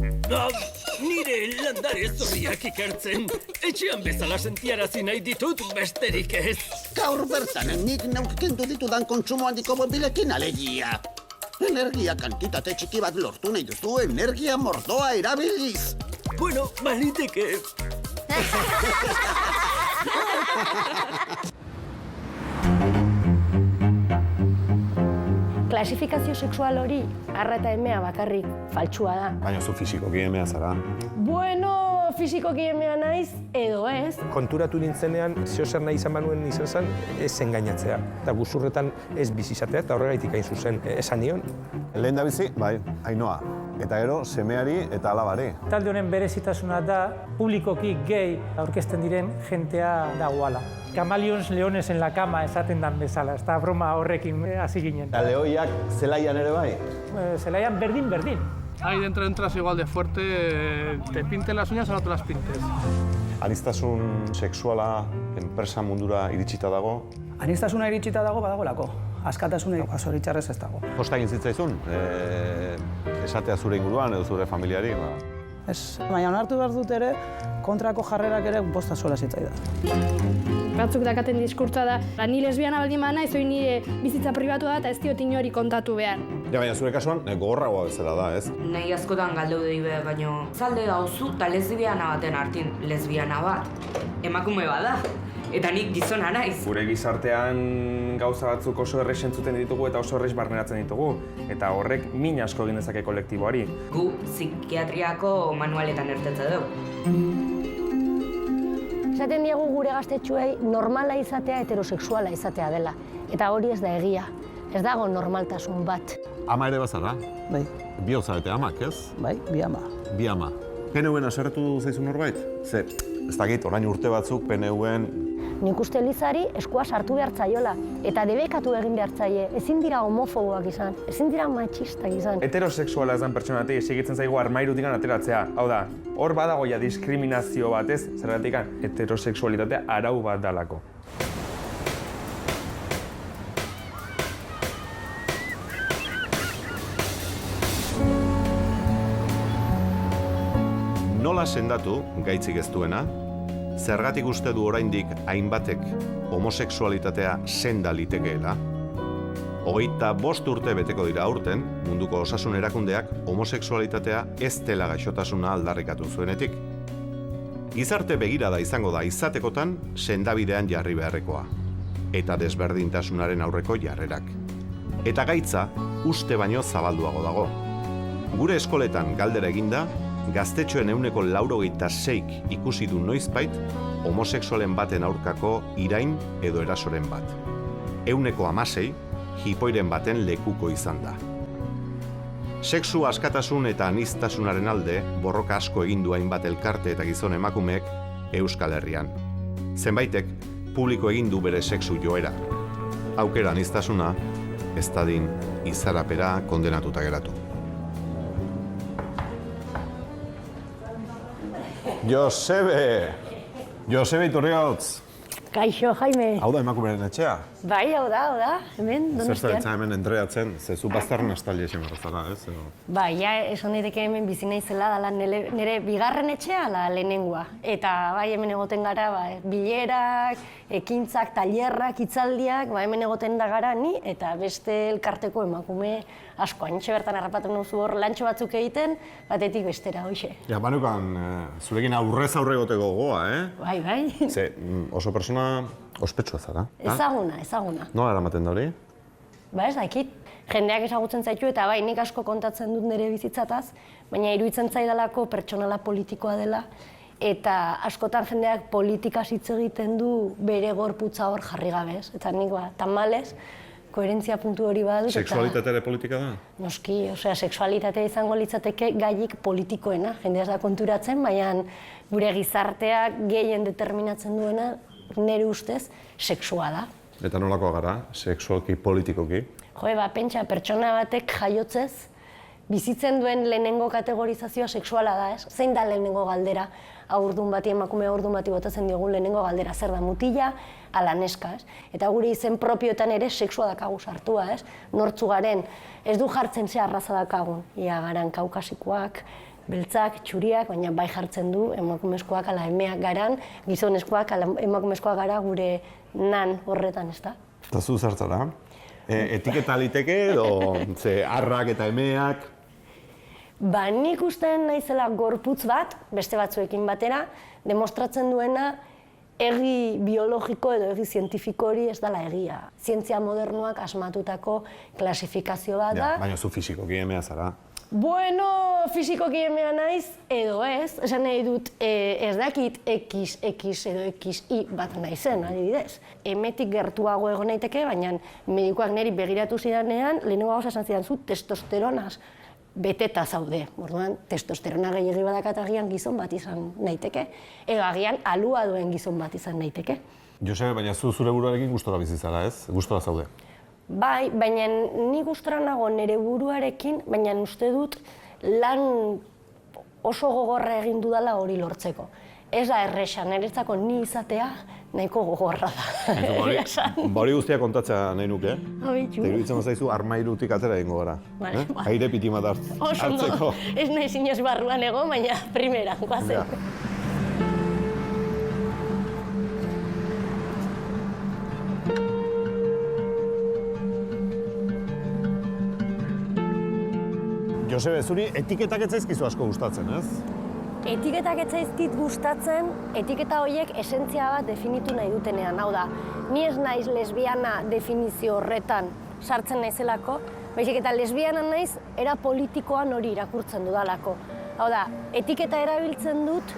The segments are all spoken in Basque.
Nire landare zurriak ikertzen. Etxean bezala sentiarazi nahi ditut besterik ez. Gaur bertan nik neuk kendu ditudan kontsumo handiko mobilekin alegia. Energia kantitate txiki bat lortu nahi duzu energia mordoa erabiliz. Bueno, baliteke. Klasifikazio sexual hori, arra eta emea bakarrik faltsua da. Baina zu fisikoki emea zara. Bueno, fisikoki emea naiz, edo ez. Konturatu nintzenean, zeozer nahi izan banuen izan zen, ez engainatzea. Eta guzurretan ez bizizatea, eta horregaitik hain zuzen esan nion. Lehen da bizi, bai, Ainhoa. Eta gero, semeari eta alabari. Talde honen berezitasuna da, publikoki gay aurkezten diren jentea dagoala. Camaleons leones en la cama esaten dan bezala, ez da broma horrekin hasi ginen. Eta lehoiak zelaian ere bai? Zelaian berdin. Ahí dentro entras igual de fuerte, te pinten las uñas o no te las pintes. Aniztasun sexuala enpresa mundura iritsita dago? Aniztasuna iritsita dago badagoelako. Askatasuna zoritxarrez ez dago. Kosta egin zitzaizun? Esatea zure inguruan edo zure familiari? Ez, baina onartu behar dut ere, kontrako jarrerak ere bosta zuela zitzaidan. Batzuk dakaten diskurtza da, ni lesbiana baldin bana, ez nire bizitza pribatu da eta ez diot inori kontatu behar. Ja, baina zure kasuan gogorragoa bezala da, ez? Nahi askotan galdu dibe, baina zalde gauzu eta lesbiana baten artin lesbiana bat. Emakume bada, eta nik gizona naiz. Gure gizartean gauza batzuk oso errex entzuten ditugu eta oso errex barneratzen ditugu. Eta horrek min asko egin dezake kolektiboari. Gu psikiatriako manualetan ertetze dugu. Esaten diegu gure gaztetxuei normala izatea heterosexuala izatea dela. Eta hori ez da egia. Ez dago normaltasun bat. Ama ere bazara? Bai, Bi hozarete amak, ez? bai, bi ama. Bi ama. PNU-en aserretu zaizu norbait? Ze, ez dakit, orain urte batzuk PNU-en... Nik uste Elizari eskua sartu behar zaiola. Eta debekatu egin behar zaie. Ezin dira homofoboak izan. Ezin dira matxistak izan. Heterosexuala ez den pertsonatik esegitzen zaigu armairutik ateratzea. Hau da, hor badagoia diskriminazio bat ez, zergatik heterosexualitatea arau bat dalako. Nola sendatu, gaitzik ez duena, zergatik uste du oraindik hainbatek homosexualitatea senda litekeela? 25 urte beteko dira aurten, munduko osasun erakundeak homosexualitatea ez dela gaixotasuna aldarrikatu zuenetik. Gizarte begirada izango da izatekotan sendabidean jarri beharrekoa, eta desberdintasunaren aurreko jarrerak. Eta gaitza uste baino zabalduago dago. Gure eskoletan galdera eginda, gaztetxoen 96% ikusi du noizbait homosexualen baten aurkako irain edo erasoren bat. 16% hipoiren baten lekuko izan da. Sexu askatasun eta aniztasunaren alde borroka asko egin du hainbat elkarte eta gizon emakumeek Euskal Herrian. Zenbaitek publiko egin du bere sexu joera. Aukera aniztasuna ez dadin izarapera kondenatuta geratu. Josebe Iturriotz. Kaixo, Jaime. Hau da emakumeren etxea? Bai, hau da, hemen, Zer Donostian. zaitza hemen entreatzen, zezu bazterren astaldi esan barrazara, ez? Bai, ja, esan daiteke hemen bizi naizela dela nire bigarren etxea ala lehenengoa. Eta bai, hemen egoten gara, bilerak, ekintzak, tailerrak, hitzaldiak, hemen egoten da gara ni eta beste elkarteko emakume asko. Haintxe bertan harrapatu nuzu hor lantxo batzuk egiten, batetik bestera, hoxe. Ja, banukan, zurekin aurrez aurre egoteko gogoa, Bai, bai. Ze, oso persona ospetsua zara. Ezaguna. Nola eramaten da hori? Ba ez dakit, jendeak ezagutzen zaitu eta bai, nik asko kontatzen dut nire bizitzataz, baina iruditzen zaidalako pertsonala politikoa dela, eta askotan jendeak politikaz hitz egiten du bere gorputza hor jarri gabe, ez? Eta nik tamalez, koherentzia puntu hori badut. Sexualitatea ere politika da? Noski, sexualitatea izango litzateke gaiik politikoena, jendea ez da konturatzen, baina gure gizarteak gehien determinatzen duena, nire ustez, sexua da. Eta nolakoa gara, sexualki, politikoki? Pentsa, pertsona batek jaiotzez, bizitzen duen lehenengo kategorizazioa sexuala da, ez? Zein da lehenengo galdera? Haurdun bati, emakume haurdun bati botatzen diogun lehenengo galdera, zer da mutila, ala neska, ez? Eta gure izen propioetan ere sexua dakagu sartua, ez? Nortzu garen, ez du jartzen ze arraza dakagun. Ia garan kaukasikoak, beltzak, txuriak, baina bai jartzen du emakumezkoak ala emeak garan, gizonezkoak ala emakumezkoak gara gure nan horretan, ezta? Eta zu zertzara? Etiketa liteke edo ze arrak eta emeak? Ba, nik usten naizela gorputz bat, beste batzuekin batera, demostratzen duena egi biologiko edo egi zientifiko hori ez dela egia. Zientzia modernoak asmatutako klasifikazio bat da. Baina zu fisikoki emea zara. Bueno, fisikoki emea naiz edo ez, esan nahi dut ez dakit XX edo XY bat naizen, adibidez. Emetik gertuago egon naiteke, baina medikuak niri begiratu zidanean, lehenengo gauza esan zidan zu testosteronaz beteta zaude. Orduan, testosterona gehiagi badakat agian gizon bat izan naiteke, edo agian alua duen gizon bat izan naiteke. Josebe, baina zu zure buruarekin gustora bizi zara, ez? Gustora zaude. Bai, baina ni gustora nago nire buruarekin, baina uste dut lan oso gogorra egin dudala hori lortzeko. Ez da erresa, niretzako ni izatea nahiko gogorra da. Hori guztia kontatzea nahi nuke, Abitxu. Eta iruditzen zaizu armairutik atera egingo gara. Bai. Aire piti bat hartzeko. Oso ondo, ez nahi zinez barruan egon, baina primera, guazen. Josebe, zuri etiketak ez zaizkizu asko gustatzen, ez? Etiketak ez zaizkit gustatzen, etiketa horiek esentzia bat definitu nahi dutenean. Hau da, ni ez naiz lesbiana definizio horretan sartzen naizelako, baizik eta lesbiana naiz era politikoan hori irakurtzen dudalako. Hau da, etiketa erabiltzen dut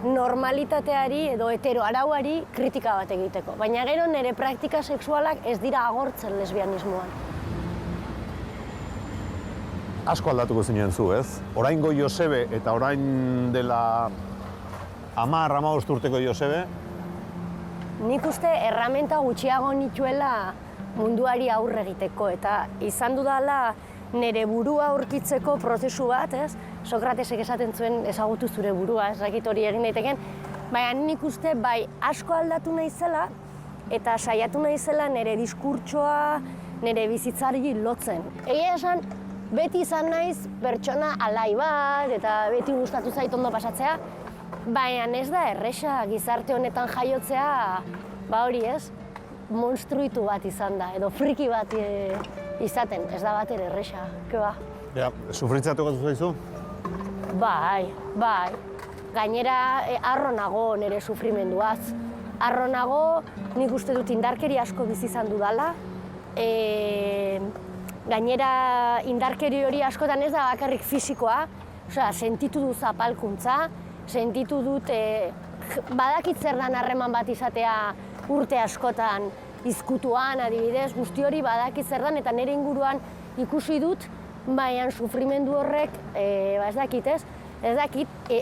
normalitateari edo heteroarauari kritika bat egiteko. Baina gero nire praktika sexualak ez dira agortzen lesbianismoan. Asko aldatuko zinen zu, ez? Oraingo Josebe eta orain dela 10-15 urteko Josebe? Nik uste erramenta gutxiago nituela munduari aurre egiteko eta izan dudala nire burua aurkitzeko prozesu bat, ez? Sokratesek esaten zuen ezagutu zure burua, ez dakit hori egin daiteken. Baina nik uste bai asko aldatu naizela eta saiatu naizela nire diskurtsoa, nire bizitzari lotzen. Egia esan, beti izan naiz pertsona alai bat eta beti gustatu zait ondo pasatzea, baina ez da erresa gizarte honetan jaiotzea, ba hori ez, monstruitu bat izan da, edo friki bat izaten, ez da bat ere erresa, ke ba? Ja, sufritzea tokatu zaizu? Bai. Gainera, harro nago nire sufrimenduaz. Harro nago, nik uste dut indarkeri asko bizi izan dudala. Gainera, indarkeri hori askotan ez da bakarrik fisikoa, osea, sentitu du zapalkuntza, sentitu dut badakit zer dan harreman bat izatea urte askotan izkutuan, adibidez, guzti hori badakit zer dan, eta nire inguruan ikusi dut, baina sufrimendu horrek, ez dakit ez,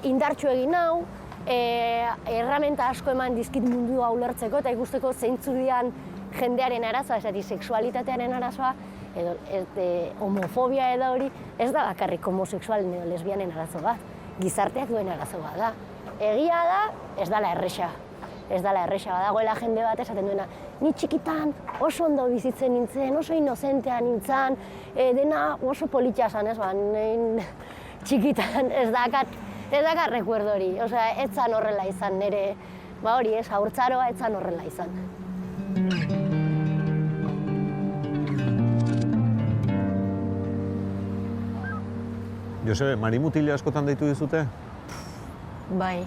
indartxu egin hau, erramenta asko eman dizkit mundu hau ulertzeko eta ikusteko zeintzuk dian jendearen arazoa, ez sexualitatearen arazoa, edo homofobia edo hori, ez da bakarrik homosexualen edo lesbianen arazo bat, gizarteak duen arazo bat da. Egia da, ez dala erresa. Ez dala erresa, badagoela jende bat esaten duena, ni txikitan oso ondo bizitzen nintzen, oso inozentea nintzen, dena oso politxa zan, ez ba, txikitan ez dakar rekuerdo hori, osea, ez zan horrela izan nire, ba hori ez, haurtzaroa ez zan horrela izan. Josebe, marimutila askotan deitu dizute? Bai.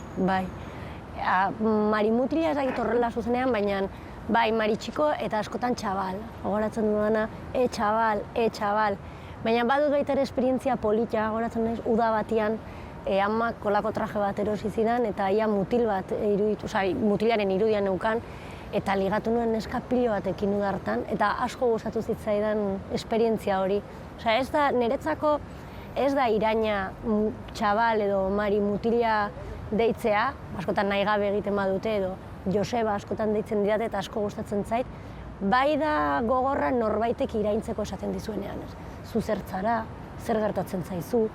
Marimutila ez dakit horrela zuzenean, baina bai, maritxiko eta askotan txabal. Gogoratzen dudana, txabal. Baina badut baita ere esperientzia polita, gogoratzen naiz, uda batian, amak kolako traje bat erosi zidan, eta ia mutil bat iruditu, mutilaren irudian neukan, eta ligatu nuen neska pilo batekin udartan, eta asko gustatu zitzaidan esperientzia hori. Ez da, niretzako, ez da iraina txabal edo mari mutila deitzea, askotan nahi gabe egiten badute edo Joseba askotan deitzen didate eta asko gustatzen zait, bai da gogorra norbaitek iraintzeko esaten dizuenean. Zu zertzara, zer gertatzen zaizu,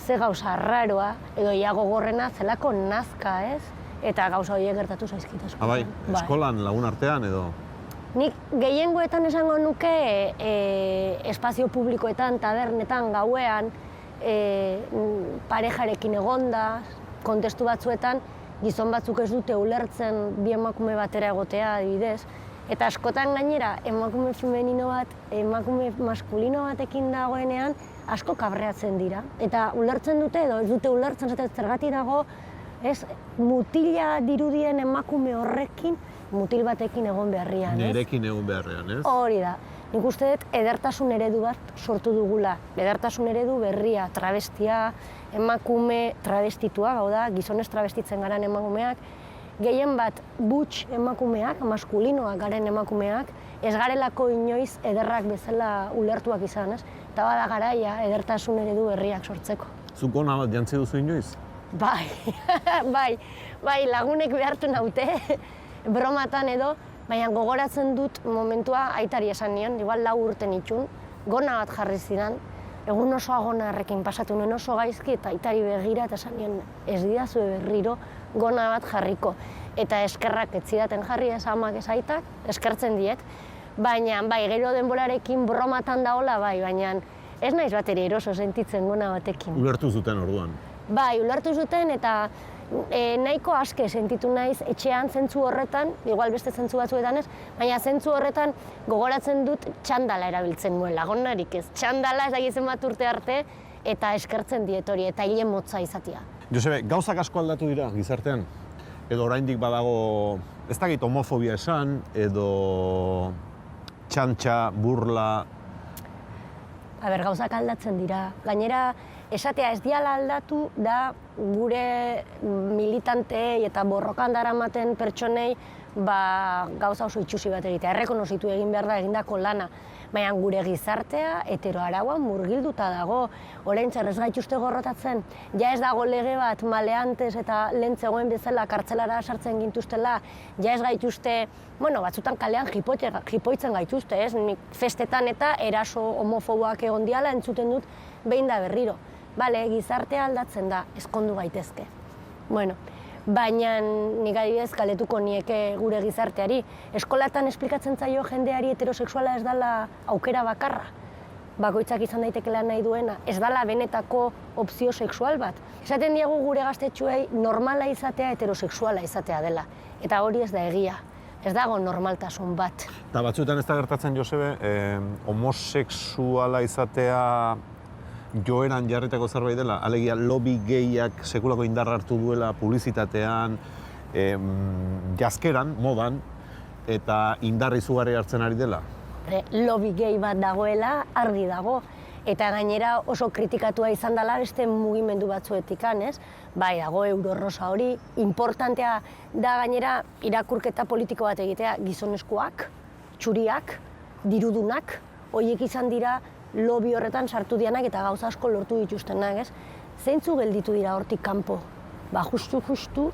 ze gauza raroa, edo ia gogorrena zelako nazka, ez? Eta gauza horiek gertatu zaizkit asko. Bai, eskolan lagun artean edo? Nik gehiengoetan esango nuke espazio publikoetan, tabernetan, gauean, parejarekin egonda, kontestu batzuetan, gizon batzuk ez dute ulertzen bi emakume batera egotea adibidez, eta askotan gainera emakume femenino bat, emakume maskulino batekin dagoenean asko kabreatzen dira. Eta ulertzen dute edo ez dute ulertzen zergatik dago, ez, mutila dirudien emakume horrekin, mutil batekin egon beharrian, ez? Nerekin egon beharrean, ez? Hori da. Nik uste dut edertasun eredu bat sortu dugula. Edertasun eredu berria, travestia, emakume travestitua, hau da, gizonez travestitzen garen emakumeak, gehien bat butx emakumeak, maskulinoak garen emakumeak, ez garelako inoiz ederrak bezala ulertuak izan, ez? Eta bada garaia edertasun eredu berriak sortzeko. Zuk gona bat jantzi duzu inoiz? Bai, bai, lagunek behartu naute, bromatan edo, baina gogoratzen dut momentua aitari esan nion, igual 4 urte nitxun, gona bat jarri zidan, egun osoa gonarrekin pasatu nuen oso gaizki eta aitari begira eta esan nion ez didazue berriro gona bat jarriko. Eta eskerrak ez zidaten jarri ez amak ez aitak, eskertzen diet, baina bai, gero denborarekin bromatan daola bai, baina ez naiz bat ere eroso sentitzen gona batekin. Ulertu zuten orduan? Bai, ulertu zuten eta nahiko aske sentitu naiz etxean zentzu horretan, igual beste zentzu batzuetan ez, baina zentzu horretan gogoratzen dut txandala erabiltzen nuela, gonarik ez. Txandala ez dakizen bat urte arte eta eskertzen diet hori eta hile motza izatea. Josebe, gauzak asko aldatu dira gizartean? Edo oraindik badago, ez dakit homofobia esan, edo txantxa, burla... Gauzak aldatzen dira. Gainera, esatea ez diala aldatu da gure militantei eta borrokan daramaten pertsonei gauza oso itxusi bat egitea. Errekonozitu egin behar da egindako lana. Baina gure gizartea heteroarauan murgilduta dago. Oraintxe ez gaituzte gorrotatzen. Ja ez dago lege bat maleantes eta lehen zegoen bezala kartzelara sartzen gintuztela. Ja ez gaituzte, batzutan kalean jipoitzen gaituzte, ez? Nik festetan eta eraso homofoboak egon diala entzuten dut behin da berriro. Bale, gizartea aldatzen da, ezkondu gaitezke. Baina nik adibidez galdetuko nieke gure gizarteari. Eskolatan esplikatzen zaio jendeari heterosexuala ez dela aukera bakarra. Bakoitzak izan daitekela nahi duena. Ez dela benetako opzio sexual bat. Esaten diegu gure gaztetxuei normala izatea heterosexuala izatea dela. Eta hori ez da egia. Ez dago normaltasun bat. Eta batzuetan ez da gertatzen, Josebe, homosexuala izatea joeran jarritako zerbait dela, alegia lobby gehiak sekulako indarra hartu duela publizitatean, jazkeran, modan, eta indar izugarri hartzen ari dela? Lobby gehi bat dagoela, argi dago, eta gainera oso kritikatua izan dela beste mugimendu batzuetikan, ez? Bai, dago Eurorosa hori, importantea da gainera irakurketa politiko bat egitea gizonezkoak, txuriak, dirudunak, horiek izan dira lobby horretan sartu dianak eta gauza asko lortu dituztenak, ez? Zeintzu gelditu dira hortik kanpo? Justu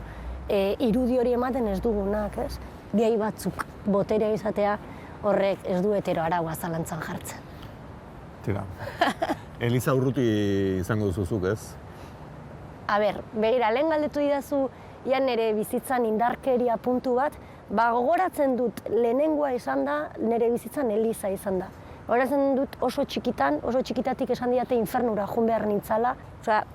irudi hori ematen ez dugunak, ez? Gehi batzuk boterea izatea horrek ez du heteroaraua zalantzan jartzen. Tira, Eliza Urruti izango duzuzuk, ez? Begira, lehen galdetu didazu ian nire bizitzan indarkeria puntu bat, gogoratzen dut lehenengoa izan da, nire bizitzan Eliza izan da. Horazen dut oso txikitatik esan diate infernura joan behar nintzala.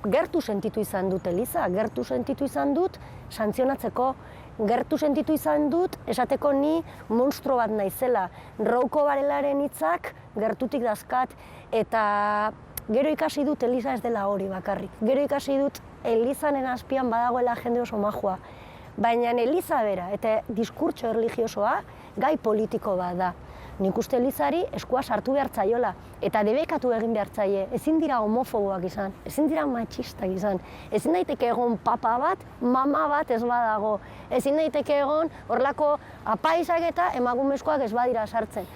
Gertu sentitu izan dut Eliza, gertu sentitu izan dut santzionatzeko, gertu sentitu izan dut esateko ni monstruo bat naizela. Rouko Barelaren hitzak gertutik dazkat eta gero ikasi dut Eliza ez dela hori bakarrik. Gero ikasi dut Elizanen azpian badagoela jende oso majua. Baina Eliza bera eta diskurtso erlijiosoa gai politiko bat da. Nik uste Elizari eskua sartu behar zaiola eta debekatu egin behar zaie. Ezin dira homofoboak izan, ezin dira matxistak izan. Ezin daiteke egon papa bat, mama bat ez badago. Ezin daiteke egon horrelako apaizak eta emakumezkoak ez badira sartzen.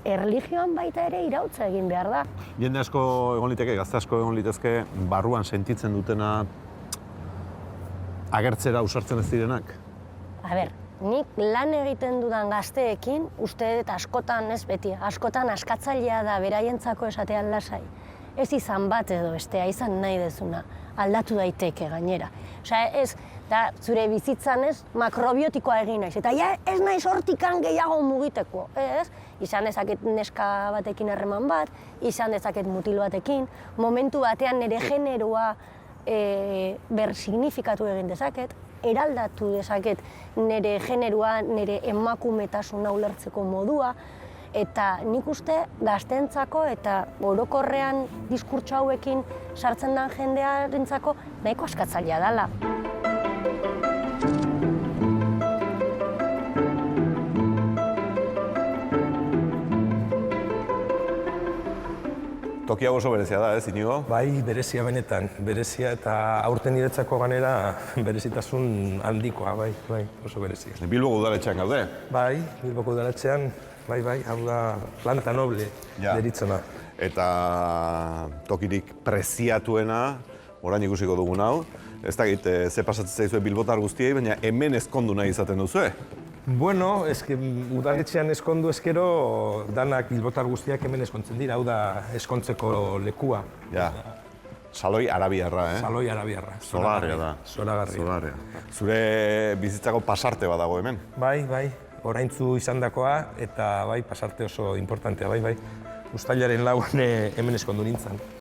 Erlijioan baita ere irautza egin behar da. Jende asko egon liteke, gazte asko egon litezke, barruan sentitzen dutena agertzera ausartzen ez direnak? Nik lan egiten dudan gazteekin, uste dut askotan ez beti, askotan askatzailea da beraientzako esatean lasai. ez izan bat edo bestea, izan nahi dezuna, aldatu daiteke gainera. Osea, ez, da zure bizitzan ez, makrobiotikoa egin naiz, eta ja ez naiz hortikan gehiago mugiteko, ez? Izan dezaket neska batekin harreman bat, izan dezaket mutil batekin, momentu batean nire generoa bersignifikatu egin dezaket, eraldatu dezaket nire generoa, nire emakumetasuna ulertzeko modua, eta nik uste gaztentzako eta orokorrean diskurtso hauekin sartzen den jendearentzako nahiko askatzailea dela. Tokia oso berezia da, ez, Inigo? Bai, berezia benetan, berezia eta aurten niretzako ganera berezitasun handikoa, bai, oso berezia. Bilboko udaletxean gaude? Bai, Bilboko udaletxean, bai, hau da planta noble deritzona. Eta tokirik preziatuena, orain ikusiko dugun hau, ez dakit ze pasatzen zaizue bilbotar guztiei, baina hemen ezkondu nahi izaten duzue? Bueno, udaletxean ezkondu ezkero, danak bilbotar guztiak hemen ezkontzen dira, hau da ezkontzeko lekua. Ja, saloi arabiarra, eh? Saloi arabiarra. Zolarria da. Zoragarria. Zure bizitzako pasarte bat dago hemen? Bai, oraintzu izandakoa eta bai, pasarte oso importantea, bai. Uztailaren 4 hemen ezkondu nintzen.